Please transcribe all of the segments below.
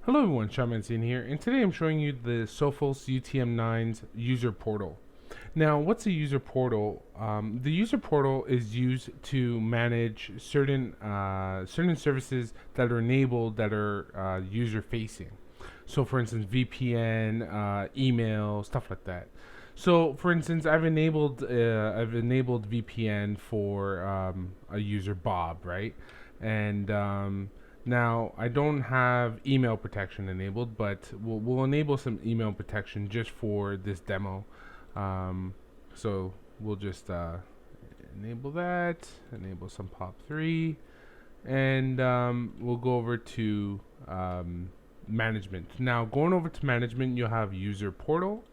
Hello everyone, Shaman here, and today I'm showing you the Sophos UTM-9's user portal. Now, what's a user portal? The user portal is used to manage certain services that are enabled that are user-facing. So, for instance, VPN, email, stuff like that. So, for instance, I've enabled VPN for a user Bob, right? And now, I don't have email protection enabled, but we'll enable some email protection just for this demo. So we'll just enable that, enable some POP3, and we'll go over to management. Now, going over to management, you'll have user portal.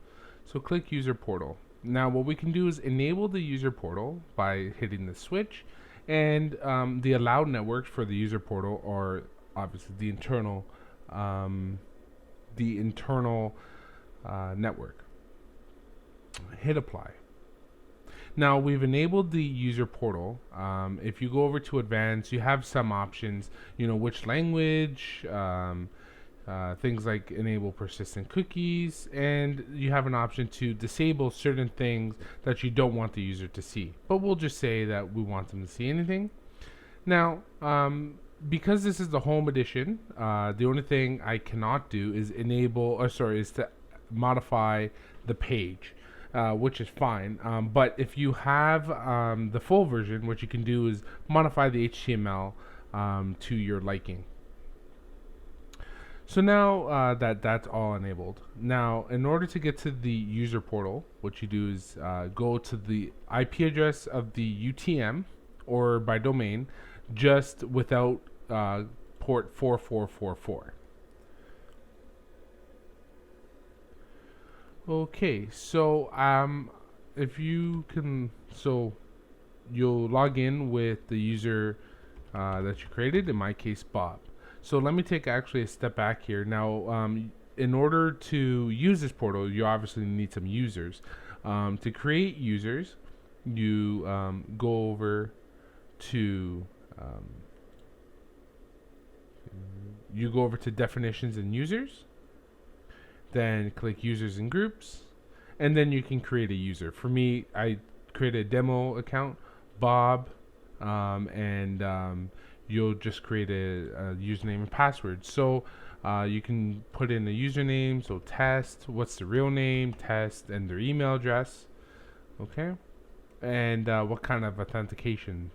So click user portal. Now, what we can do is enable the user portal by hitting the switch, and the allowed networks for the user portal are obviously the internal network. Hit apply. Now we've enabled the user portal. If you go over to advanced, you have some options. You know, which language, things like enable persistent cookies, and you have an option to disable certain things that you don't want the user to see. But we'll just say that we want them to see anything. Now, because this is the home edition, the only thing I cannot do is is to modify the page, which is fine. But if you have the full version, what you can do is modify the HTML to your liking. So now that's all enabled. Now, in order to get to the user portal, what you do is go to the IP address of the UTM or by domain, just without port 4444. Okay, so if you can, so you'll log in with the user that you created, in my case Bob. So let me take actually a step back here. Now, in order to use this portal, you obviously need some users. To create users, you go over to definitions and users, then click users and groups, and then you can create a user. For me, I create a demo account, Bob, and you'll just create a username and password. So you can put in a username, so test, what's the real name, test, and their email address, okay, and what kind of authentication.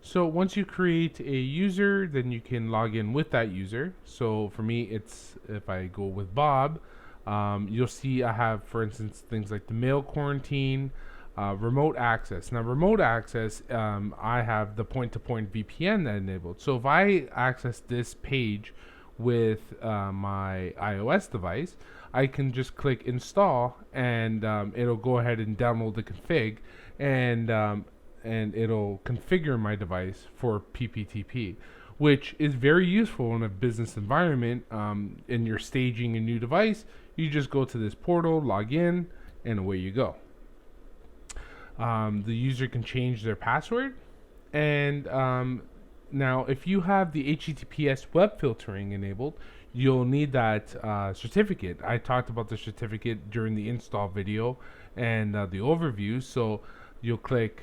So once you create a user, then you can log in with that user. So for me, it's if I go with Bob, you'll see I have, for instance, things like the mail quarantine, remote access. Now, remote access, I have the point-to-point VPN that enabled. So if I access this page with my iOS device, I can just click install, and it'll go ahead and download the config, and it'll configure my device for pptp, which is very useful in a business environment. And you're staging a new device, you just go to this portal, log in, and away you go. The user can change their password, and now if you have the HTTPS web filtering enabled, you'll need that certificate. I talked about the certificate during the install video and the overview. So you'll click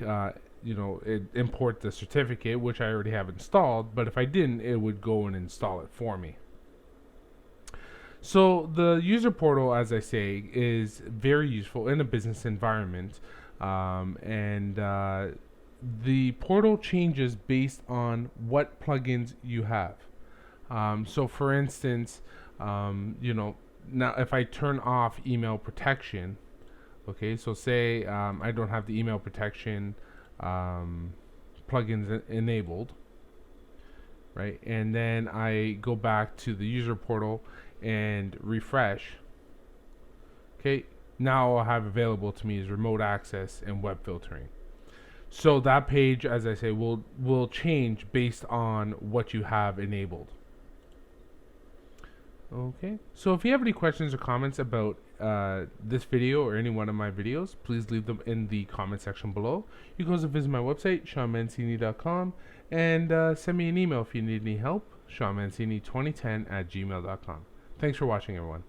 import the certificate, which I already have installed, but if I didn't, it would go and install it for me. So the user portal, as I say, is very useful in a business environment, and the portal changes based on what plugins you have. So for instance, now if I turn off email protection, okay, so say I don't have the email protection plugins enabled, right? And then I go back to the user portal and refresh. Okay, now I'll have available to me is remote access and web filtering. So that page, as I say, will change based on what you have enabled. Okay, so if you have any questions or comments about this video or any one of my videos, please leave them in the comment section below. You can also visit my website, seanmancini.com, And send me an email if you need any help. SeanMancini2010 at gmail.com. Thanks for watching, everyone.